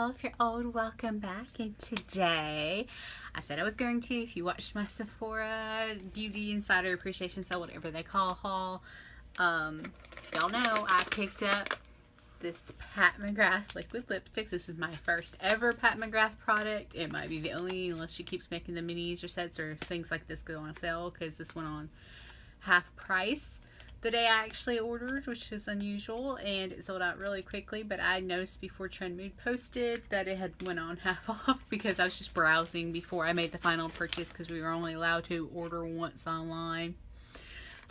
Nicole, if you're old, welcome back. And today, I said I was going to, if you watched my Sephora Beauty Insider Appreciation Sale, whatever they call haul, y'all know I picked up this Pat McGrath liquid lipstick. This is my first ever Pat McGrath product. It might be the only, unless she keeps making the minis or sets or things like this go on sale, because this went on half price the day I actually ordered, which is unusual, and it sold out really quickly. But I noticed before Trend Mood posted that it had went on half off because I was just browsing before I made the final purchase, because we were only allowed to order once online.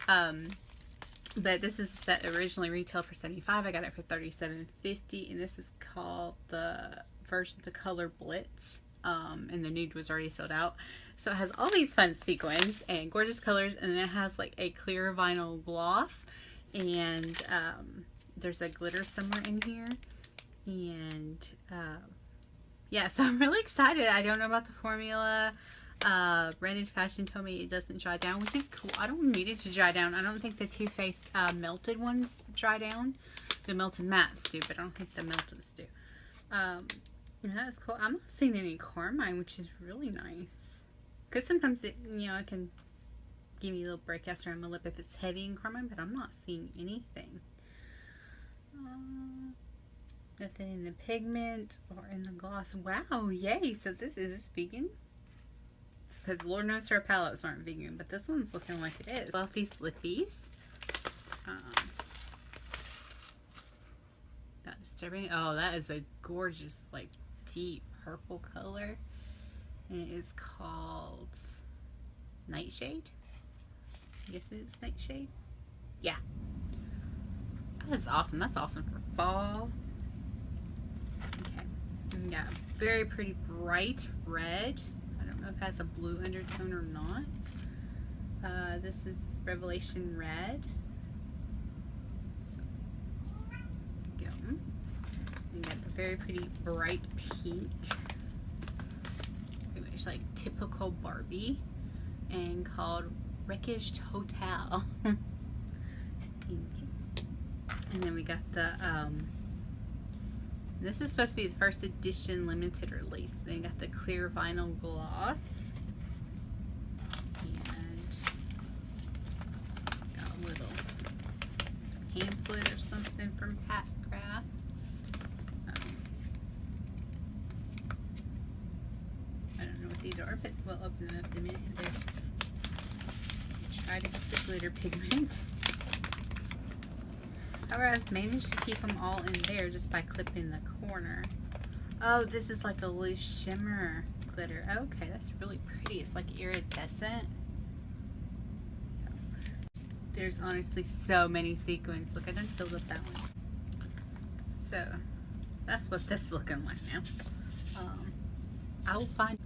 But this is a set originally retailed for $75. I got it for $37.50, and this is called the version, the color Blitz. And the nude was already sold out. So it has all these fun sequins and gorgeous colors, and then it has like a clear vinyl gloss, and there's a glitter somewhere in here, and yeah, so I'm really excited. I don't know about the formula. Branded Fashion told me it doesn't dry down, which is cool. I don't need it to dry down. I don't think the Too Faced melted ones dry down. The melted mattes do, but I don't think the melted do. And that is cool. I'm not seeing any carmine, which is really nice. Because sometimes it, it can give me a little breakouts around my lip if it's heavy in carmine, but I'm not seeing anything. Nothing in the pigment or in the gloss. Wow, yay. So this is vegan. Because Lord knows our palettes aren't vegan, but this one's looking like it is. Love these lippies. Not disturbing. Oh, that is a gorgeous, like, deep purple color, and it is called Nightshade. I guess it's Nightshade. Yeah, that is awesome. That's awesome for fall. Okay, and we got a very pretty bright red. I don't know if it has a blue undertone or not. This is Revelation Red. We got a very pretty bright pink, pretty much like typical Barbie, and called Wreckaged Hotel. And then we got the this is supposed to be the first edition limited release. Then we got the clear vinyl gloss, and got a little pamphlet or something from Pat McGrath. These are, but we'll open them up in a minute. There's, try to get the glitter pigment. However, I've managed to keep them all in there just by clipping the corner. Oh, this is like a loose shimmer glitter. Okay, that's really pretty. It's like iridescent. There's honestly so many sequins. Look, I done filled up that one. So, that's what this is looking like now. I will find.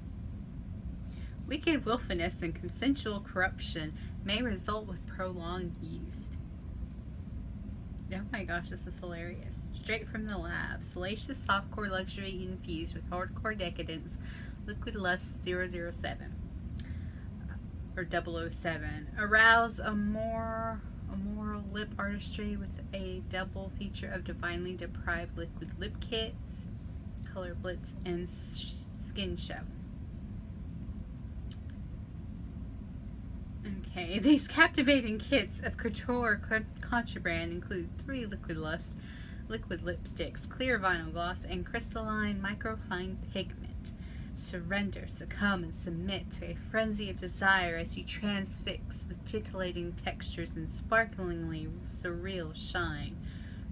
Wicked willfulness and consensual corruption may result with prolonged use. Oh my gosh, this is hilarious. Straight from the lab. Salacious softcore luxury infused with hardcore decadence. LiquiLust 007. Or 007. Arouse a moral lip artistry with a double feature of divinely deprived liquid lip kits, color blitz, and skin show. Okay, these captivating kits of couture contraband include 3 LiquiLust liquid lipsticks, clear vinyl gloss, and crystalline microfine pigment. Surrender, succumb, and submit to a frenzy of desire as you transfix with titillating textures and sparklingly surreal shine.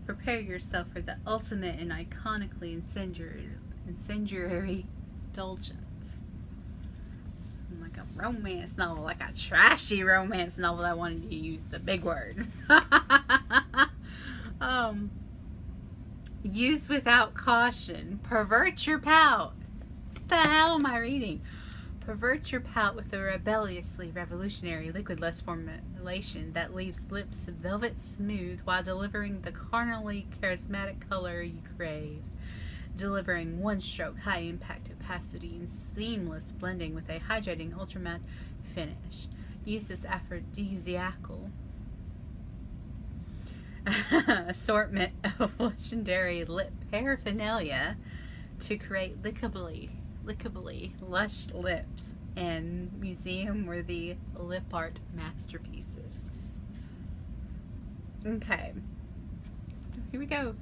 Prepare yourself for the ultimate and iconically incendiary indulgence. Like a romance novel, like a trashy romance novel. I wanted to use the big words. Use without caution. Pervert your palate. What the hell am I reading? Pervert your palate with a rebelliously revolutionary LiquiLust formulation that leaves lips velvet smooth while delivering the carnally charismatic color you crave. Delivering one stroke high impact opacity and seamless blending with a hydrating ultra matte finish. Use this aphrodisiacal assortment of legendary lip paraphernalia to create lickably lush lips and museum-worthy lip art masterpieces. Okay, here we go.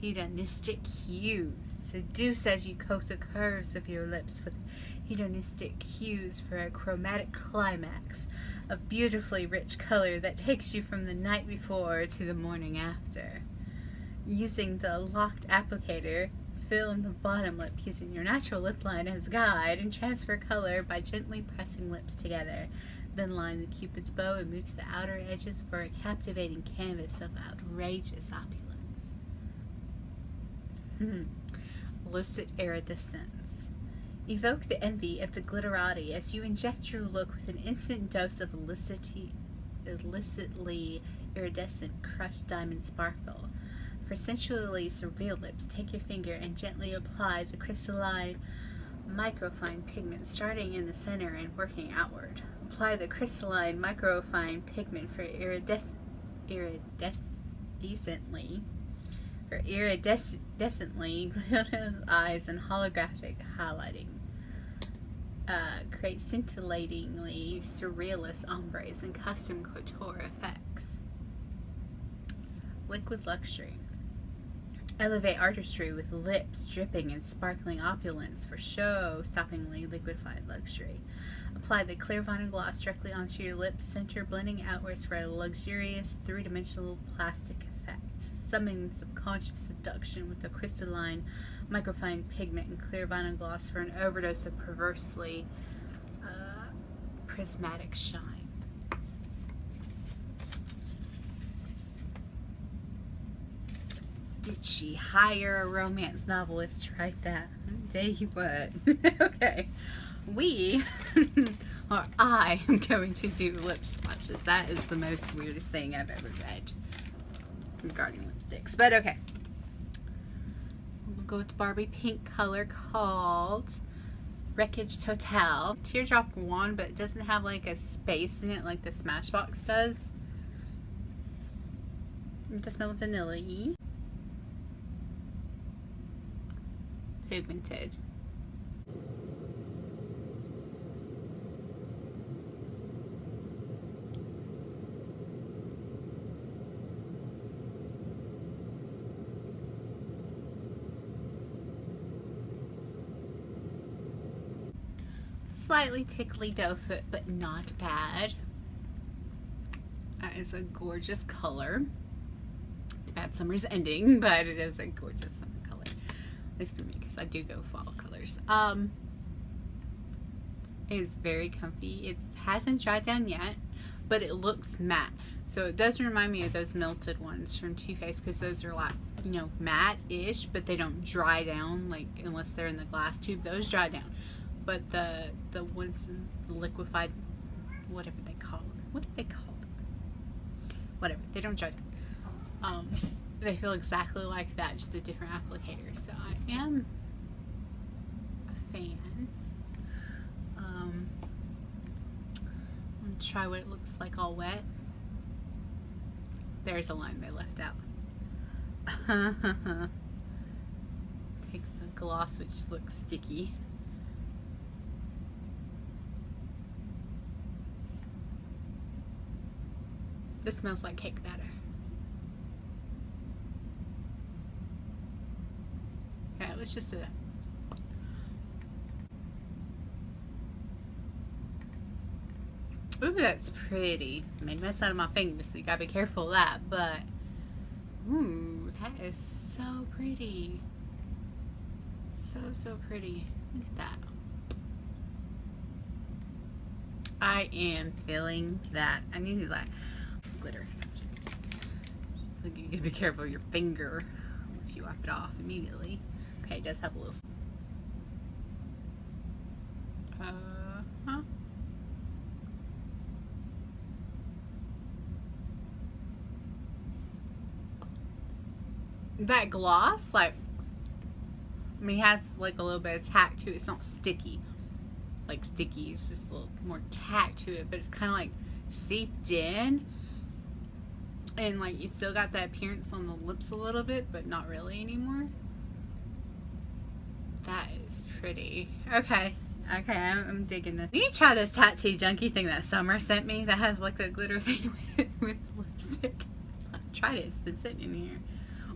Hedonistic hues. Seduce as you coat the curves of your lips with hedonistic hues for a chromatic climax of beautifully rich color that takes you from the night before to the morning after. Using the locked applicator, fill in the bottom lip using your natural lip line as a guide and transfer color by gently pressing lips together. Then line the cupid's bow and move to the outer edges for a captivating canvas of outrageous opulence. Illicit iridescence. Evoke the envy of the glitterati as you inject your look with an instant dose of illicitly iridescent crushed diamond sparkle. For sensually surreal lips, take your finger and gently apply the crystalline microfine pigment starting in the center and working outward. Apply the crystalline microfine pigment for iridescently glitter eyes and holographic highlighting. Create scintillatingly surrealist ombres and custom couture effects. Liquid luxury. Elevate artistry with lips dripping in sparkling opulence for show-stoppingly liquefied luxury. Apply the clear vinyl gloss directly onto your lips center, blending outwards for a luxurious three-dimensional plastic effect. Summon subconscious seduction with the crystalline microfine pigment and clear vinyl gloss for an overdose of perversely prismatic shine. Did she hire a romance novelist to write that? I tell you what. Okay. I am going to do lip swatches. That is the most weirdest thing I've ever read regarding lipsticks. But okay. We'll go with the Barbie pink color called Wreckage Total. Teardrop wand, but it doesn't have like a space in it like the Smashbox does. It does smell of vanilla-y. Pigmented. Slightly tickly doe foot, but not bad. That is a gorgeous color. Too bad summer's ending, but it is a gorgeous summer color. At least for me, because I do go fall colors. It's very comfy. It hasn't dried down yet, but it looks matte. So it does remind me of those melted ones from Too Faced, because those are like, you know, matte-ish, but they don't dry down, like, unless they're in the glass tube. Those dry down. But the ones in the liquefied, whatever they call them. What do they call them? Whatever. They don't dry down. They feel exactly like that, just a different applicator. So I am a fan. I'm going to try what it looks like all wet. There's a line they left out. Take the gloss, which looks sticky. This smells like cake batter. Yeah, it was just a... Ooh, that's pretty. Made a mess out of my fingers, so you gotta be careful of that, but... Ooh, that is so pretty. So pretty. Look at that. I am feeling that. I need to like glitter. Just like you gotta be careful of your finger unless you wipe it off immediately. Okay, it does have a little. Huh? That gloss, like, I mean, it has like a little bit of tack to it. It's not sticky. Like sticky, it's just a little more tack to it, but it's kind of like seeped in, and like you still got that appearance on the lips a little bit, but not really anymore. pretty. Okay. Okay, I'm digging this. You need to try this tattoo junkie thing that Summer sent me that has like a glitter thing with lipstick. So I tried it. It's been sitting in here.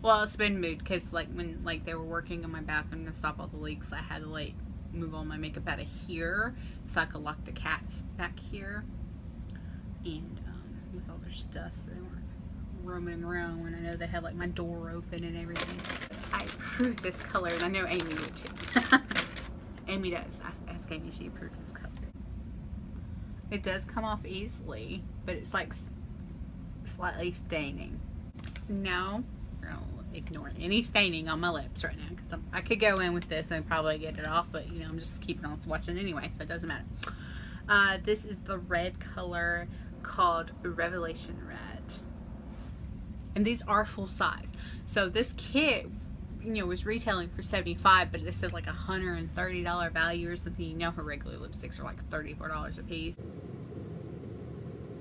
Well, it's been moved because like when like they were working on my bathroom to stop all the leaks, I had to like move all my makeup out of here so I could lock the cats back here. And with all their stuff, so they weren't roaming around when I know they had like my door open and everything. I approve this color, and I know Amy would too. Amy does. Ask Amy, she approves this color. It does come off easily, but it's like slightly staining. No, I'll ignore any staining on my lips right now because I could go in with this and probably get it off, but you know I'm just keeping on swatching anyway, so it doesn't matter. This is the red color called Revelation Red, and these are full size. So this kit, you know, was retailing for $75, but it said like $130 value or something. You know, her regular lipsticks are like $34 a piece.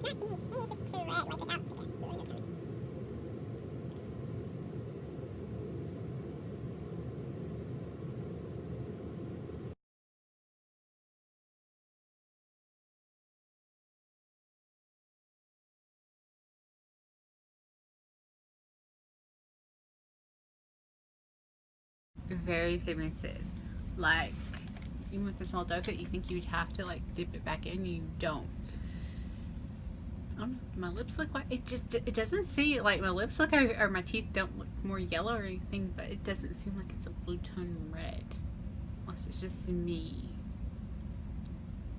Not huge. It's just true red, like without the undertone. Very pigmented. Like, even with the small doe foot, you think you'd have to like dip it back in. You don't. I don't know. My lips look white. It doesn't seem like my lips look, or my teeth don't look more yellow or anything, but it doesn't seem like it's a blue tone red. Unless it's just me.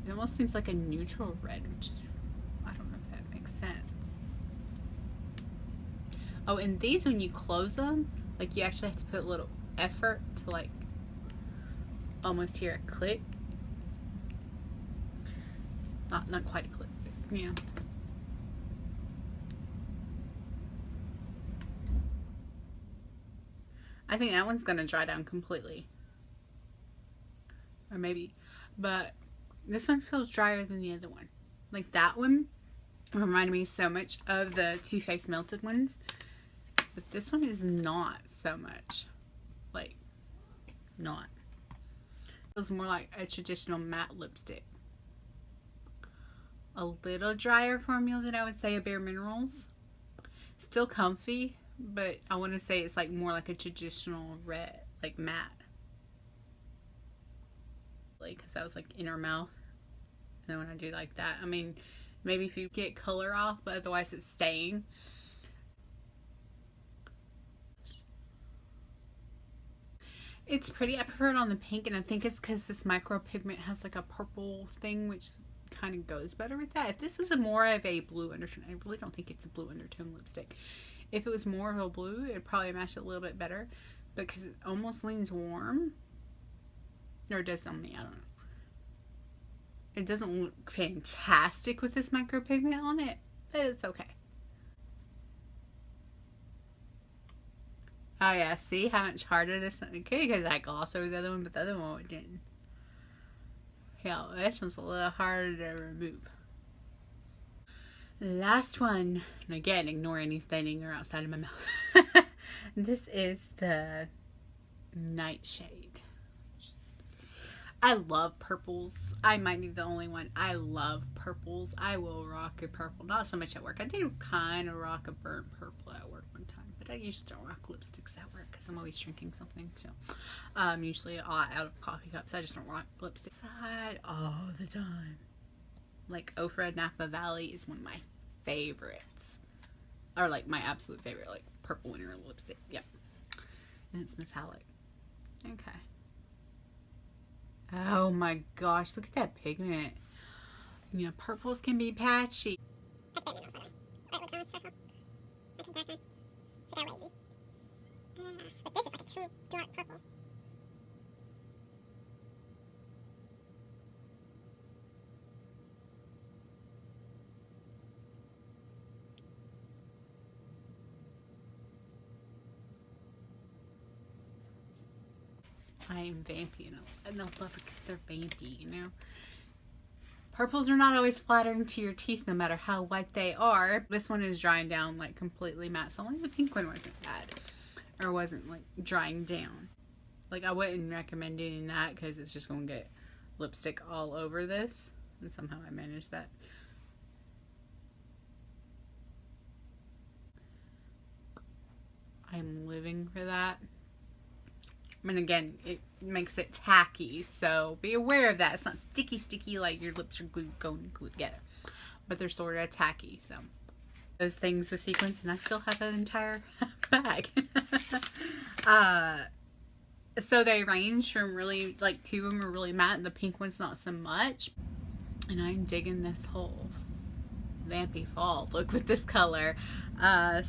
It almost seems like a neutral red, which I don't know if that makes sense. Oh, and these, when you close them, like you actually have to put a little effort to like almost hear a click. Not quite a click, but yeah. I think that one's gonna dry down completely, or maybe, but this one feels drier than the other one. Like that one reminded me so much of the Too Faced Melted ones, but this one is not so much. Like, not. It feels more like a traditional matte lipstick. A little drier formula than I would say a Bare Minerals. Still comfy, but I want to say it's like more like a traditional red, like matte. Like, because that was like inner mouth. And then when I do like that, I mean, maybe if you get color off, but otherwise it's staying. It's pretty. I prefer it on the pink, and I think it's because this micro pigment has like a purple thing, which kind of goes better with that. If this was more of a blue undertone, I really don't think it's a blue undertone lipstick. If it was more of a blue, it'd probably match it a little bit better, because it almost leans warm. Or it does on me, I don't know. It doesn't look fantastic with this micro pigment on it, but it's okay. Oh yeah, see how much harder this one? Okay, because I glossed over the other one, but the other one didn't. Yeah, this one's a little harder to remove. Last one, and again, ignore any staining or outside of my mouth. This is the Nightshade. I love purples. I might be the only one. I love purples. I will rock a purple. Not so much at work. I do kind of rock a burnt purple at work one time, but I usually don't rock lipsticks at work because I'm always drinking something. So usually out of coffee cups. I just don't rock lipsticks all the time. Like Ofra Napa Valley is one of my favorites, or like my absolute favorite, like purple winter lipstick. Yep, and it's metallic. Okay. Oh my gosh, look at that pigment. You know, purples can be patchy. That's Bare Minerals, by the way. Right, looks almost purple. I can darken. Should I wait? But this is like a true dark purple. I am vampy, and I love it because they're vampy, you know. Purples are not always flattering to your teeth, no matter how white they are. This one is drying down like completely matte, so only the pink one wasn't bad, or wasn't like drying down. Like, I wouldn't recommend doing that because it's just going to get lipstick all over this. And somehow I managed that. I'm living for that. And again, it makes it tacky, so be aware of that. It's not sticky like your lips are going together. But they're sort of tacky, so. Those things with sequins, and I still have an entire bag. So they range from really, like, 2 of them are really matte, and the pink one's not so much. And I'm digging this whole vampy fall look with this color. I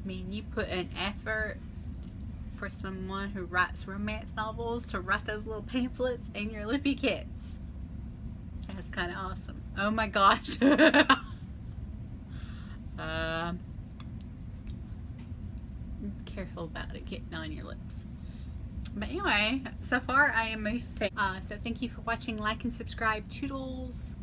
mean, you put an effort for someone who writes romance novels to write those little pamphlets in your Lippie kits. That's kind of awesome. Oh my gosh. Careful about it getting on your lips. But anyway, so far I am a fan. So thank you for watching. Like and subscribe. Toodles.